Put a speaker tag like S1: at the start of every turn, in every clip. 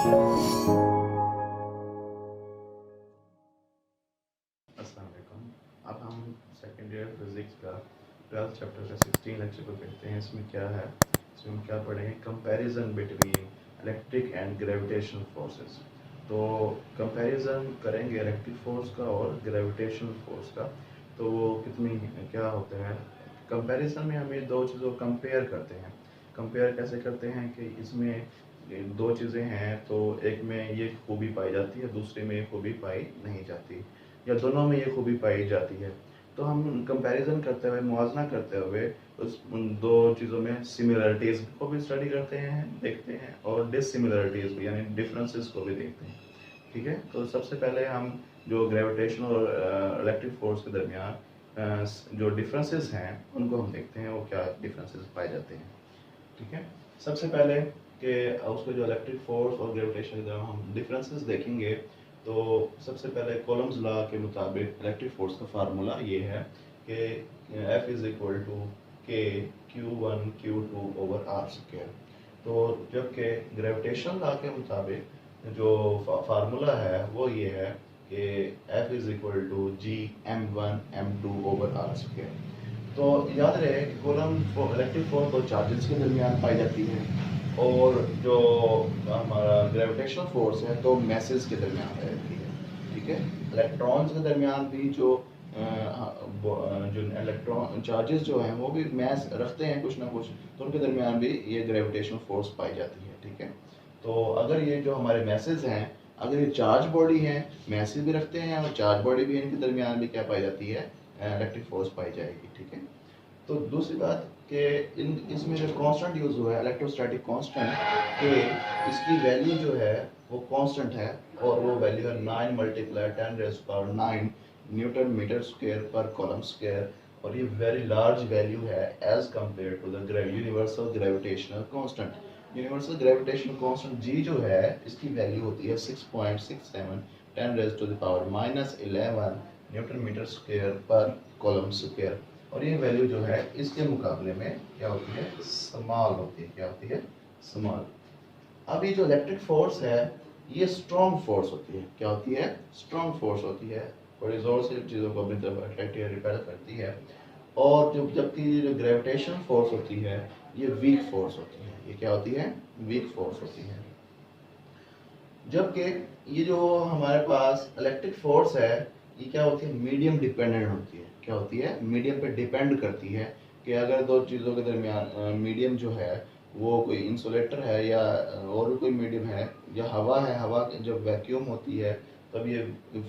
S1: अस्सलाम वालेकुम। अब हम सेकेंड ईयर फिज़िक्स का 12th चैप्टर का 16 लेक्चर को देखते हैं। इसमें क्या है, इसमें हम क्या पढ़ेंगे, comparison between electric and gravitational forces. तो कंपैरिजन करेंगे इलेक्ट्रिक फोर्स का और ग्रेविटेशनल फोर्स का। तो वो कितनी क्या होते हैं, कंपैरिजन में हम ये दो चीज़ों को कंपेयर करते हैं। कंपेयर कैसे करते हैं कि इसमें ये दो चीज़ें हैं, तो एक में ये खूबी पाई जाती है, दूसरे में ये खूबी पाई नहीं जाती, या दोनों में ये खूबी पाई जाती है। तो हम कंपैरिजन करते हुए, मुआवजा करते हुए उन दो चीज़ों में सिमिलरिटीज़ को भी स्टडी करते हैं, देखते हैं, और डिससिमिलरिटीज़ भी यानी डिफरेंसेस को भी देखते हैं। ठीक है, तो सबसे पहले हम जो ग्रेविटेशन और इलेक्ट्रिक फोर्स के दरमियान जो डिफरेंसेस हैं उनको हम देखते हैं, वो क्या डिफरेंसेस पाए जाते हैं। ठीक है, सबसे पहले कि उसको जो इलेक्ट्रिक फोर्स और ग्रेविटेशन के दरमियान हम डिफरेंसेस देखेंगे, तो सबसे पहले कॉलम्स लॉ के मुताबिक इलेक्ट्रिक फोर्स का फार्मूला ये है कि F इज इक्वल टू के Q1 Q2 over R square. तो जबकि ग्रेविटेशन लॉ के मुताबिक जो फार्मूला है वो ये है कि F is equal to G M1 M2 over R square. तो याद रहे कि कूलम इलेक्ट्रिक फोर्स तो चार्जेस के दरमियान पाई जाती है, और जो हमारा ग्रेविटेशनल फोर्स है तो मैसेज के दरमियान पाई जाती है। ठीक है, इलेक्ट्रॉन्स के दरमियान भी जो इलेक्ट्रॉन चार्जेस जो हैं वो भी मैस रखते हैं कुछ ना कुछ, तो उनके दरमियान भी ये ग्रेविटेशनल फोर्स पाई जाती है। ठीक है, तो अगर ये जो हमारे मैसेज हैं, अगर ये चार्ज बॉडी हैं, मैसेज भी रखते हैं और चार्ज बॉडी भी, इनके दरमियान भी क्या पाई जाती है, इलेक्ट्रिक फोर्स पाई जाएगी। ठीक है, तो दूसरी बात कि इसमें जो कांस्टेंट यूज़ हुआ है इलेक्ट्रोस्टैटिक कांस्टेंट, कि इसकी वैल्यू जो है वो कांस्टेंट है, और वो वैल्यू है 9 × 10⁻⁹ न्यूटन मीटर स्क्वायर पर कॉलम स्क्वायर, और ये वेरी लार्ज वैल्यू है as compared to the universal gravitational constant. Universal gravitational constant G जो है, इसकी वैल्यू होती है 6.67 10⁻⁻11 न्यूटन मीटर स्क्वायर पर कॉलम स्क्वायर, और ये वैल्यू जो है इसके मुकाबले में क्या होती है, स्मॉल होती है। क्या होती है, स्मॉल। अब ये जो इलेक्ट्रिक फोर्स है ये स्ट्रॉन्ग फोर्स होती है। क्या होती है, स्ट्रॉन्ग फोर्स होती है, बड़ी जोर से चीज़ों को अपनी तरफ अट्रैक्ट या रिपेल करती है। और जबकि ये जो ग्रेविटेशन फोर्स होती है ये वीक फोर्स होती है। ये क्या होती है, वीक फोर्स होती है। जबकि ये जो हमारे पास इलेक्ट्रिक फोर्स है ये क्या होती है, मीडियम डिपेंडेंट होती है। क्या होती है, मीडियम पे डिपेंड करती है, कि अगर दो चीज़ों के दरमियान मीडियम जो है वो कोई इंसुलेटर है या और भी कोई मीडियम है, या हवा है, हवा जब वैक्यूम होती है तब ये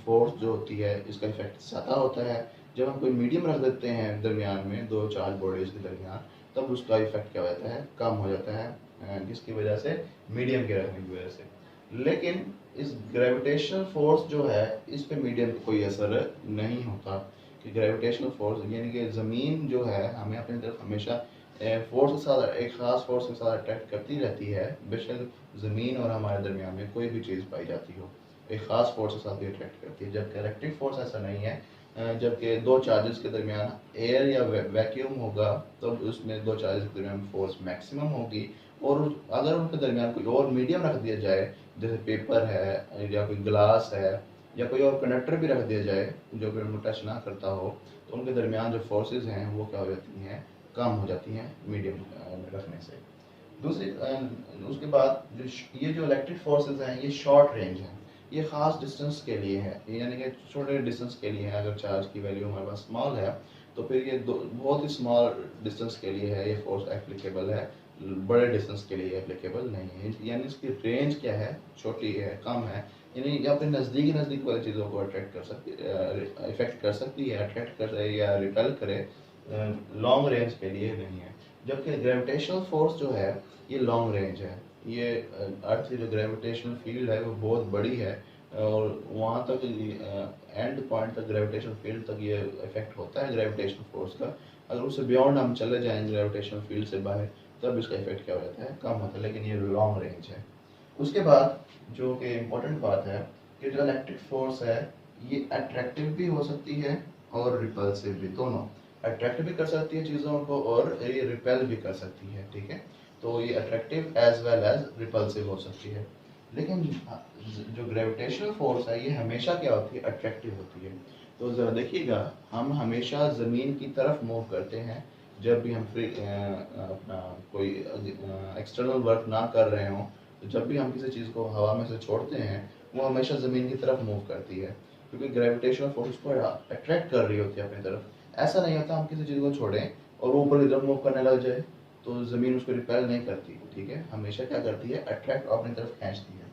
S1: फोर्स जो होती है इसका इफेक्ट ज़्यादा होता है। जब हम कोई मीडियम रख देते हैं दरमियान में दो चार्ज बॉडीज़ के दरमियान, तब उसका इफेक्ट क्या हो जाता है, कम हो जाता है, किसकी वजह से, मीडियम के रखने की वजह से। लेकिन इस ग्रेविटेशनल फोर्स जो है इस पे मीडियम का कोई असर नहीं होता, कि ग्रेविटेशनल फोर्स यानी कि ज़मीन जो है हमें अपनी तरफ हमेशा फोर्स के साथ, एक ख़ास फोर्स के साथ अट्रैक्ट करती रहती है, बेशक ज़मीन और हमारे दरमियान में कोई भी चीज़ पाई जाती हो, एक ख़ास फोर्स के साथ भी अट्रैक्ट करती है। जबकि इलेक्ट्रिक फोर्स ऐसा नहीं है। जबकि दो चार्जेस के दरमियान एयर या वैक्यूम होगा तो उसमें दो चार्जेस के दरमियान फोर्स मैक्सिमम होगी, और अगर उनके दरमियान कोई और मीडियम रख दिया जाए, जैसे पेपर है या कोई ग्लास है या कोई और कंडक्टर भी रख दिया जाए जो कि उनको टच ना करता हो, तो उनके दरमियान जो फोर्सेस हैं वो क्या हो जाती हैं, कम हो जाती हैं मीडियम रखने से। दूसरी उसके बाद ये जो इलेक्ट्रिक फोर्सेस हैं ये शॉर्ट रेंज हैं, ये ख़ास डिस्टेंस के लिए है, यानी कि छोटे डिस्टेंस के लिए है। अगर चार्ज की वैल्यू हमारे पास स्मॉल है तो फिर ये बहुत ही स्मॉल डिस्टेंस के लिए है ये फोर्स एप्लीकेबल है, बड़े डिस्टेंस के लिए एप्लीकेबल नहीं है। यानी इसकी रेंज क्या है, छोटी है, कम है, यानी ये अपने नज़दीक वाली चीज़ों को अट्रैक्ट कर सकती, इफेक्ट कर सकती है, अट्रैक्ट कर या रिपेल करे, लॉन्ग रेंज के लिए नहीं है। जबकि ग्रेविटेशनल फोर्स जो है ये लॉन्ग रेंज है। ये अर्थ की जो ग्रेविटेशनल फील्ड है वो बहुत बड़ी है, और वहाँ तक एंड पॉइंट तक ग्रेविटेशनल फील्ड तक ये इफेक्ट होता है ग्रेविटेशनल फोर्स का। अगर उससे बियॉन्ड हम चले जाएँ ग्रेविटेशनल फील्ड से बाहर, तब इसका इफेक्ट क्या हो जाता है, कम होता है, लेकिन ये लॉन्ग रेंज है। उसके बाद जो कि इम्पोर्टेंट बात है कि जो इलेक्ट्रिक फोर्स है ये अट्रैक्टिव भी हो सकती है और रिपल्सिव भी, दोनों अट्रैक्ट भी कर सकती है चीज़ों को और ये रिपेल भी कर सकती है। ठीक है, तो ये attractive as well as repulsive हो सकती है। लेकिन जो ग्रेविटेशनल फोर्स है ये हमेशा क्या होती है, अट्रैक्टिव होती है। तो ज़रा देखिएगा, हम हमेशा ज़मीन की तरफ मूव करते हैं जब भी हम अपना कोई एक्सटर्नल वर्क ना कर रहे हों। तो जब भी हम किसी चीज़ को हवा में से छोड़ते हैं वो हमेशा ज़मीन की तरफ मूव करती है, क्योंकि ग्रेविटेशनल फोर्स को अट्रैक्ट कर रही होती है अपनी तरफ। ऐसा नहीं होता हम किसी चीज़ को छोड़ें और वो ऊपर की तरफ मूव करने लग जाए तो ज़मीन उसको रिपेल नहीं करती, ठीक है, हमेशा क्या करती है, अट्रैक्ट अपनी तरफ खींचती है।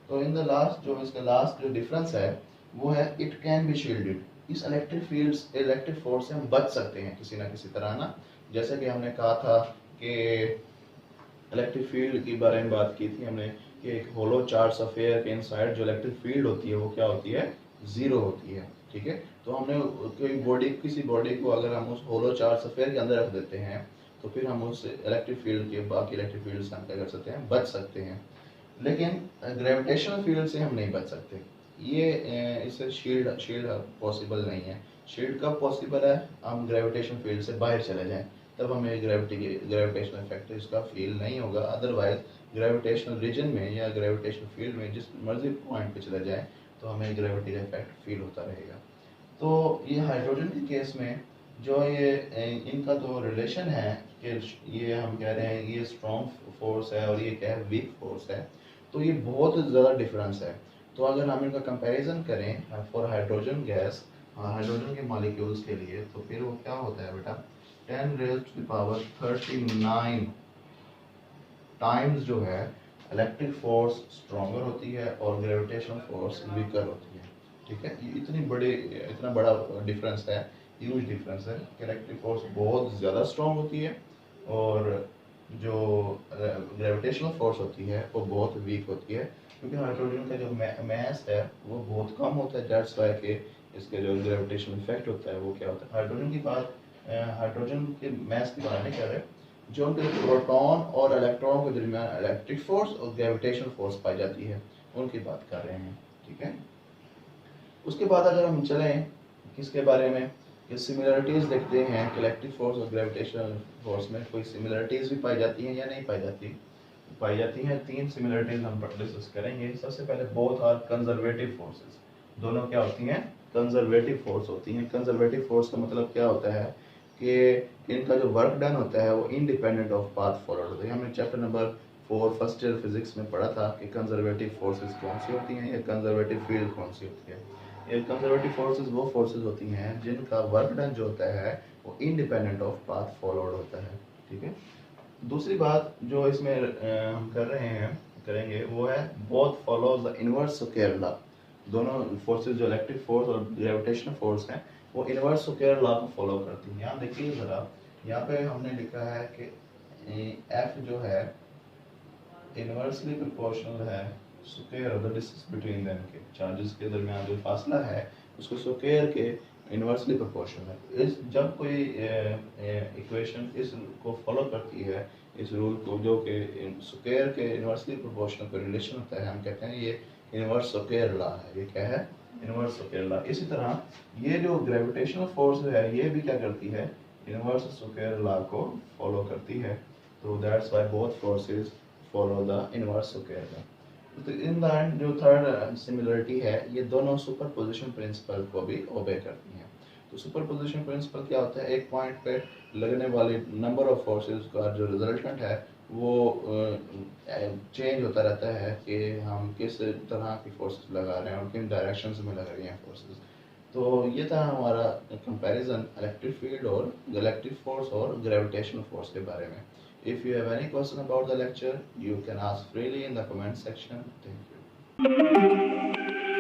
S1: तो इन द लास्ट जो इसका लास्ट जो डिफरेंस है वो है इट कैन बी शील्डेड। इस इलेक्ट्रिक फोर्स से हम बच सकते हैं किसी ना किसी तरह ना। जैसे कि हमने कहा था कि इलेक्ट्रिक फील्ड के बारे में बात की थी हमने कि एक होलो चार्ज अफेयर के इनसाइड जो इलेक्ट्रिक फील्ड होती है वो क्या होती है, जीरो होती है, ठीक है। तो हमने किसी बॉडी को अगर हम उस होलो चार्ज अफेयर के अंदर रख देते हैं तो फिर हम उस इलेक्ट्रिक फील्ड के बाकी इलेक्ट्रिक फील्ड से हम क्या कर सकते हैं, बच सकते हैं। लेकिन ग्रेविटेशनल फील्ड से हम नहीं बच सकते। ये इससे शील्ड शील्ड पॉसिबल नहीं है। शील्ड कब पॉसिबल है, हम ग्रेविटेशन फील्ड से बाहर चले जाएं, तब हमें ग्रेविटेशनल इफेक्ट इसका फील नहीं होगा। अदरवाइज ग्रेविटेशनल रीजन में या ग्रेविटेशनल फील्ड में जिस मर्जी पॉइंट पे चले जाएं तो हमें ग्रेविटी का इफेक्ट फील होता रहेगा। तो ये हाइड्रोजन के केस में जो ये इनका जो रिलेशन है कि ये हम कह रहे हैं ये स्ट्रॉन्ग फोर्स है और ये क्या है, वीक फोर्स है, तो ये बहुत ज़्यादा डिफरेंस है। तो अगर हम इनका कंपैरिजन करें फॉर हाइड्रोजन गैस, हाइड्रोजन के मॉलिक्यूल्स के लिए, तो फिर वो क्या होता है बेटा, 10⁻³ टाइम्स जो है इलेक्ट्रिक फोर्स स्ट्रॉन्गर होती है और ग्रेविटेशनल फोर्स वीकर होती है, ठीक है। ये इतना बड़ा डिफरेंस है, ह्यूज डिफरेंस है कि इलेक्ट्रिक फोर्स बहुत ज़्यादा स्ट्रॉन्ग होती है और जो ग्रेविटेशनल फोर्स होती है वो बहुत वीक होती है, क्योंकि हाइड्रोजन का जो मैस है वो बहुत कम होता है। दैट्स वाई के इसके जो ग्रेविटेशनल इफेक्ट होता है वो क्या होता है। हाइड्रोजन के मैस की बात नहीं कर रहे, जो उनके प्रोटॉन और इलेक्ट्रॉन के दरमियान इलेक्ट्रिक फोर्स और ग्रेविटेशनल फोर्स पाई जाती है उनकी बात कर रहे हैं, ठीक है। उसके बाद अगर हम चलें किसके बारे में, कि सिमिलरिटीज़ देखते हैं कि इलेक्ट्रिक फोर्स और ग्रेविटेशनल फोर्स में कोई सिमिलरिटीज़ भी पाई जाती हैं या नहीं पाई जाती हैं। 3 सिमिलरिटीज़ हम डिस्कस करेंगे। सबसे पहले बोथ आर कंजर्वेटिव फोर्सेस, दोनों क्या होती हैं, कंजर्वेटिव फोर्स होती हैं। कंजर्वेटिव फोर्स का मतलब क्या होता है कि इनका जो वर्क डन होता है वो इंडिपेंडेंट ऑफ पाथ फॉलोड होता है। हमने chapter number 4 first year physics में पढ़ा था कि कंजर्वेटिव फोर्सेस कौन सी होती हैं या कंजर्वेटिव फील्ड कौन सी होती है। ये कंजर्वेटिव फोर्सेस वो फोर्सेस होती हैं जिनका वर्क डन जो होता है वो इंडिपेंडेंट ऑफ पाथ फॉलोड होता है, ठीक है। दूसरी बात जो इसमें हम करेंगे वो है both follow the inverse square law. दोनों फोर्सेस जो इलेक्ट्रिक फोर्स और ग्रेविटेशनल फोर्स हैं वो इनवर्स स्क्वायर लॉ को फॉलो करती हैं। यहाँ देखिए ज़रा, यहाँ पे हमने लिखा है कि एफ जो है इनवर्सली प्रोपोर्शनल है square of the distance between them, के चार्जेस के दरमियान जो फासला है उसको स्क्वायर के इनवर्सली प्रोपोर्शनल है। इस जब कोई इक्वेशन इस को फॉलो करती है, इस रूल को, जो कि स्क्वायर के इनवर्सली प्रोपोर्शनल का रिलेशन होता है, हम कहते हैं ये इनवर्स स्क्वायर लॉ है। ये क्या है, इनवर्स स्क्वायर लॉ। इसी तरह ये जो ग्रेविटेशनल फोर्स है ये भी क्या करती है, इनवर्स स्क्वायर लॉ को फॉलो करती है। तो that's why both forces follow the inverse square law. तो इन द एंड जो थर्ड सिमिलरिटी है ये दोनों सुपरपोजिशन प्रिंसिपल को भी ओबे करती हैं। तो सुपरपोजिशन प्रिंसिपल क्या होता है, एक पॉइंट पे लगने वाले नंबर ऑफ फोर्सेस का जो रिजल्टेंट है वो चेंज होता रहता है कि हम किस तरह की फोर्सेस लगा रहे हैं और किन डायरेक्शंस में लग रही हैं फोर्सेस। तो ये था हमारा कंपैरिजन इलेक्ट्रिक फील्ड और इलेक्ट्रिक फोर्स और ग्रेविटेशनल फोर्स के बारे में। If you have any question about the lecture, you can ask freely in the comment section. Thank you.